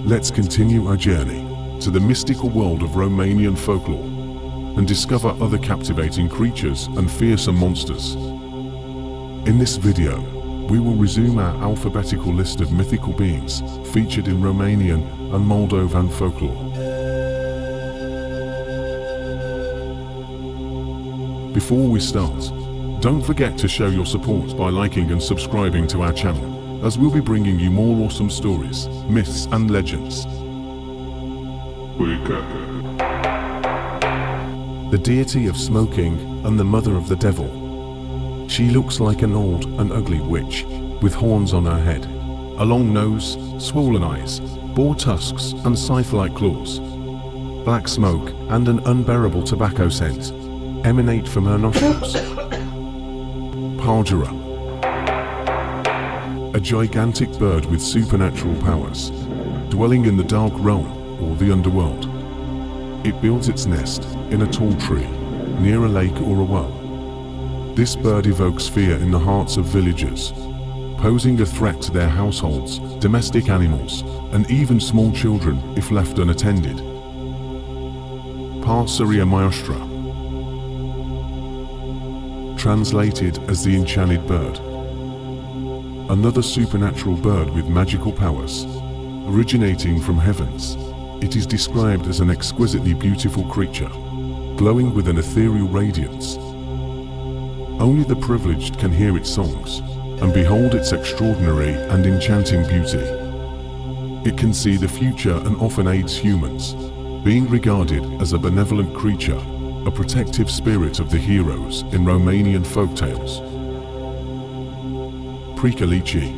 Let's continue our journey to the mystical world of Romanian folklore and discover other captivating creatures and fearsome monsters. In this video, we will resume our alphabetical list of mythical beings featured in Romanian and Moldovan folklore. Before we start, don't forget to show your support by liking and subscribing to our channel, as we'll be bringing you more awesome stories, myths and legends. Pâca. The deity of smoking and the mother of the devil. She looks like an old and ugly witch, with horns on her head, a long nose, swollen eyes, boar tusks and scythe-like claws. Black smoke and an unbearable tobacco scent emanate from her nostrils. Pajura. A gigantic bird with supernatural powers, dwelling in the dark realm or the underworld. It builds its nest in a tall tree, near a lake or a well. This bird evokes fear in the hearts of villagers, posing a threat to their households, domestic animals, and even small children if left unattended. Pasărea Măiastră. Translated as the enchanted bird. Another supernatural bird with magical powers. Originating from heavens, it is described as an exquisitely beautiful creature, glowing with an ethereal radiance. Only the privileged can hear its songs and behold its extraordinary and enchanting beauty. It can see the future and often aids humans, being regarded as a benevolent creature, a protective spirit of the heroes in Romanian folktales. Pricolicii.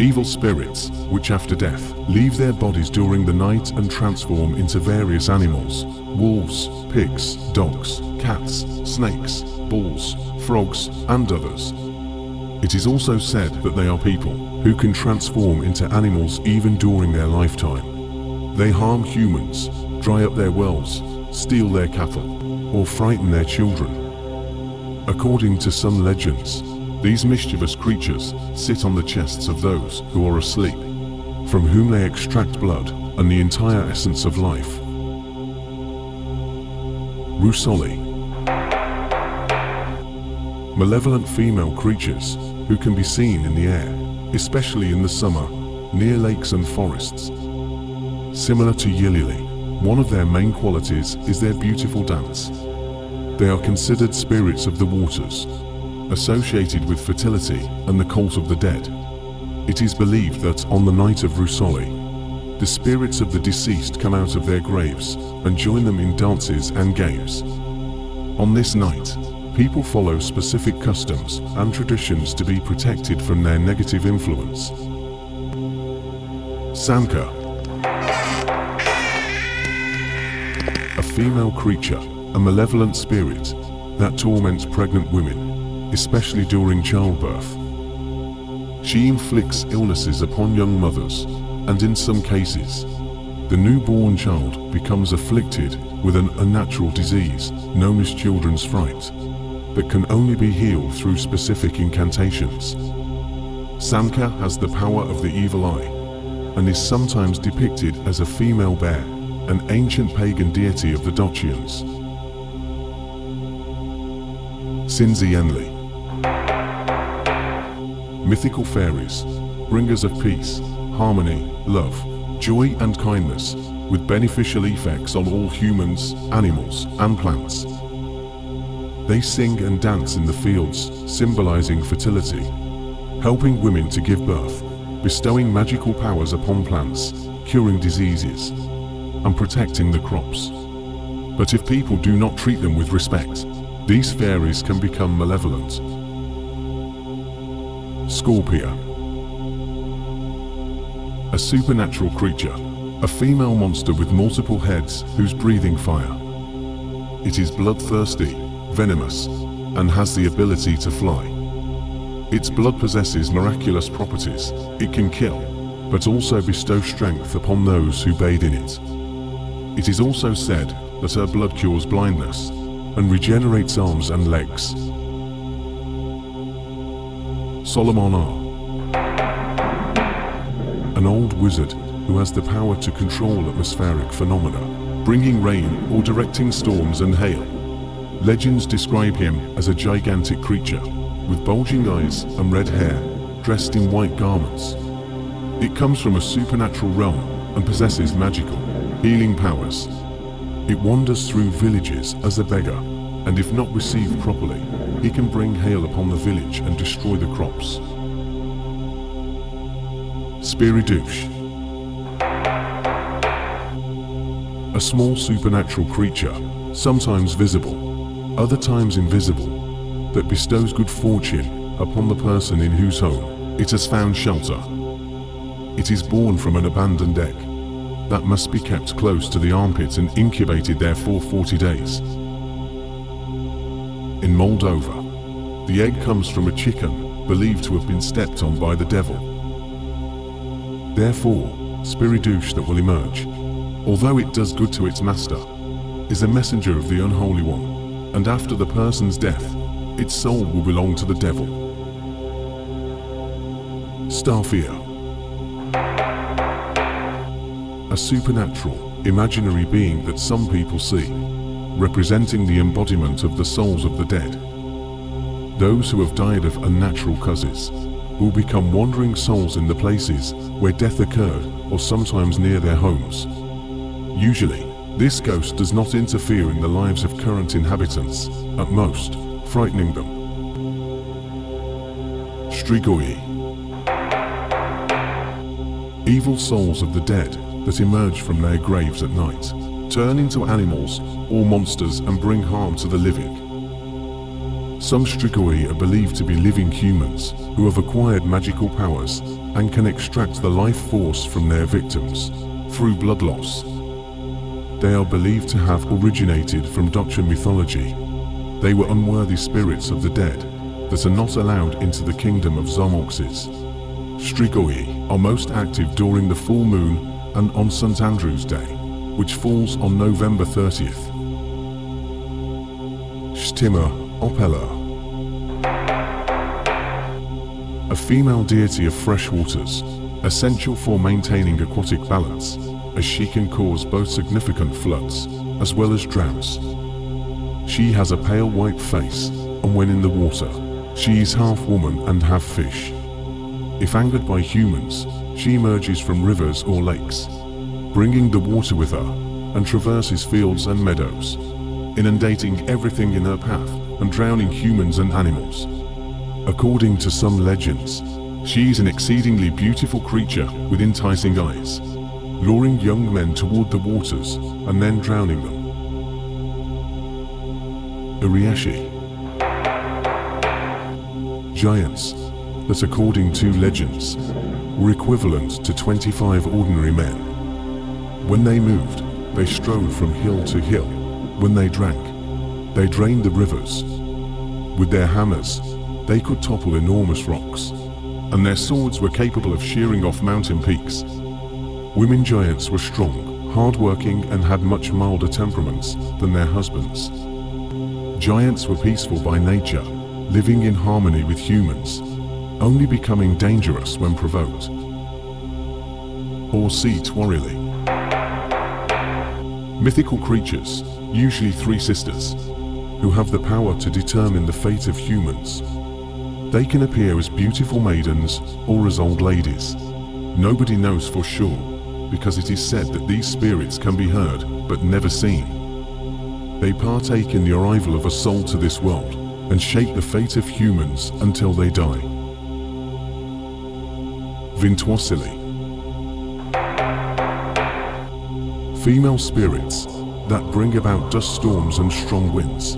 Evil spirits, which after death, leave their bodies during the night and transform into various animals: wolves, pigs, dogs, cats, snakes, bulls, frogs, and others. It is also said that they are people who can transform into animals even during their lifetime. They harm humans, dry up their wells, steal their cattle, or frighten their children. According to some legends, these mischievous creatures sit on the chests of those who are asleep, from whom they extract blood and the entire essence of life. Rusaliile. Malevolent female creatures who can be seen in the air, especially in the summer, near lakes and forests. Similar to Uriașii, one of their main qualities is their beautiful dance. They are considered spirits of the waters, associated with fertility and the cult of the dead. It is believed that on the night of Rusaliile, the spirits of the deceased come out of their graves and join them in dances and games. On this night, people follow specific customs and traditions to be protected from their negative influence. Samca. A female creature, a malevolent spirit that torments pregnant women, especially during childbirth. She inflicts illnesses upon young mothers, and in some cases, the newborn child becomes afflicted with an unnatural disease known as children's fright that can only be healed through specific incantations. Samca has the power of the evil eye and is sometimes depicted as a female bear, an ancient pagan deity of the Dacians. Sânzienele. Mythical fairies, bringers of peace, harmony, love, joy and kindness, with beneficial effects on all humans, animals and plants. They sing and dance in the fields, symbolizing fertility, helping women to give birth, bestowing magical powers upon plants, curing diseases, and protecting the crops. But if people do not treat them with respect, these fairies can become malevolent. Scorpia. A supernatural creature, a female monster with multiple heads who's breathing fire. It is bloodthirsty, venomous, and has the ability to fly. Its blood possesses miraculous properties. It can kill, but also bestow strength upon those who bathe in it. It is also said that her blood cures blindness and regenerates arms and legs. Solomonar. An wizard who has the power to control atmospheric phenomena, bringing rain or directing storms and hail. Legends describe him as a gigantic creature with bulging eyes and red hair, dressed in white garments. It comes from a supernatural realm and possesses magical, healing powers. It wanders through villages as a beggar, and if not received properly, he can bring hail upon the village and destroy the crops. Spiriduș. A small supernatural creature, sometimes visible, other times invisible, that bestows good fortune upon the person in whose home it has found shelter. It is born from an abandoned egg that must be kept close to the armpit and incubated there for 40 days. In Moldova, the egg comes from a chicken believed to have been stepped on by the devil. Therefore, Spiriduș that will emerge, although it does good to its master, is a messenger of the unholy one, and after the person's death, its soul will belong to the devil. Stafia. A supernatural, imaginary being that some people see, representing the embodiment of the souls of the dead. Those who have died of unnatural causes will become wandering souls in the places where death occurred or sometimes near their homes. Usually, this ghost does not interfere in the lives of current inhabitants, at most, frightening them. Strigoii. Evil souls of the dead that emerge from their graves at night, turn into animals or monsters and bring harm to the living. Some Strigoii are believed to be living humans who have acquired magical powers and can extract the life force from their victims through blood loss. They are believed to have originated from Dacian mythology. They were unworthy spirits of the dead that are not allowed into the kingdom of Zamoxes. Strigoii are most active during the full moon and on St. Andrew's Day, which falls on November 30th. Știma Apelor. A female deity of fresh waters, essential for maintaining aquatic balance, as she can cause both significant floods as well as droughts. She has a pale white face, and when in the water, she is half woman and half fish. If angered by humans, she emerges from rivers or lakes, bringing the water with her, and traverses fields and meadows, inundating everything in her path and drowning humans and animals. According to some legends, she is an exceedingly beautiful creature with enticing eyes, luring young men toward the waters and then drowning them. Uriașii. Giants that, according to legends, were equivalent to 25 ordinary men. When they moved, they strode from hill to hill. When they drank, they drained the rivers. With their hammers, they could topple enormous rocks, and their swords were capable of shearing off mountain peaks. Women giants were strong, hard-working, and had much milder temperaments than their husbands. Giants were peaceful by nature, living in harmony with humans, only becoming dangerous when provoked. Ursitoarele. Mythical creatures, usually three sisters, who have the power to determine the fate of humans. They can appear as beautiful maidens or as old ladies. Nobody knows for sure, because it is said that these spirits can be heard but never seen. They partake in the arrival of a soul to this world and shape the fate of humans until they die. Vântoasele. Female spirits that bring about dust storms and strong winds.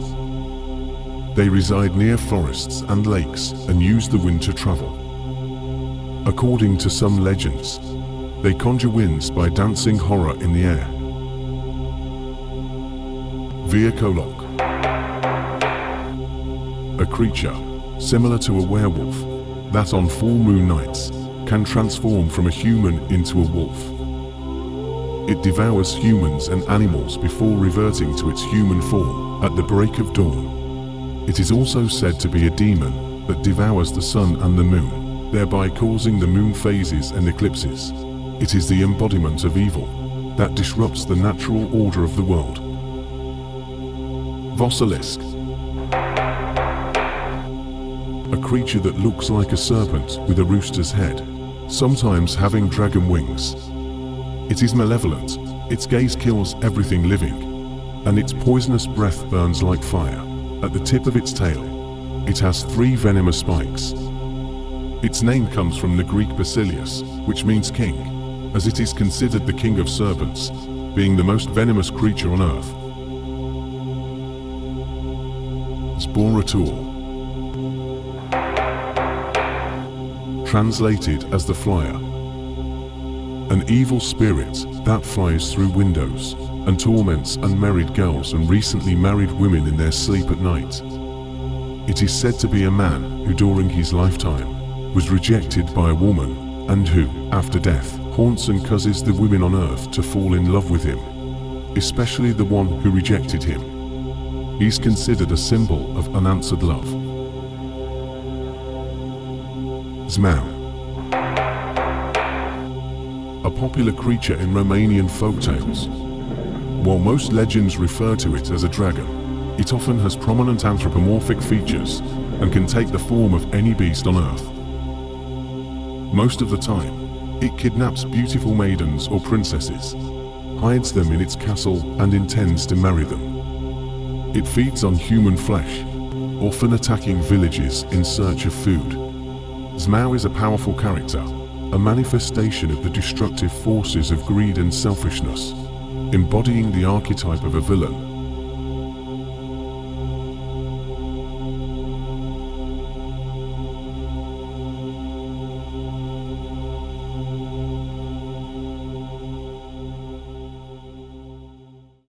They reside near forests and lakes and use the wind to travel. According to some legends, they conjure winds by dancing horror in the air. Vârcolac. A creature, similar to a werewolf, that on full moon nights can transform from a human into a wolf. It devours humans and animals before reverting to its human form at the break of dawn. It is also said to be a demon that devours the sun and the moon, thereby causing the moon phases and eclipses. It is the embodiment of evil that disrupts the natural order of the world. Vasilisc. A creature that looks like a serpent with a rooster's head, sometimes having dragon wings. It is malevolent, its gaze kills everything living, and its poisonous breath burns like fire. At the tip of its tail, it has 3 venomous spikes. Its name comes from the Greek basileus, which means king, as it is considered the king of serpents, being the most venomous creature on earth. Zburător. Translated as the flyer. An evil spirit that flies through windows and torments unmarried girls and recently married women in their sleep at night. It is said to be a man who during his lifetime was rejected by a woman and who, after death, haunts and causes the women on earth to fall in love with him, especially the one who rejected him. He is considered a symbol of unanswered love. Zmeu. A popular creature in Romanian folktales. While most legends refer to it as a dragon, it often has prominent anthropomorphic features and can take the form of any beast on earth. Most of the time, it kidnaps beautiful maidens or princesses, hides them in its castle and intends to marry them. It feeds on human flesh, often attacking villages in search of food. Zmeu is a powerful character, a manifestation of the destructive forces of greed and selfishness, embodying the archetype of a villain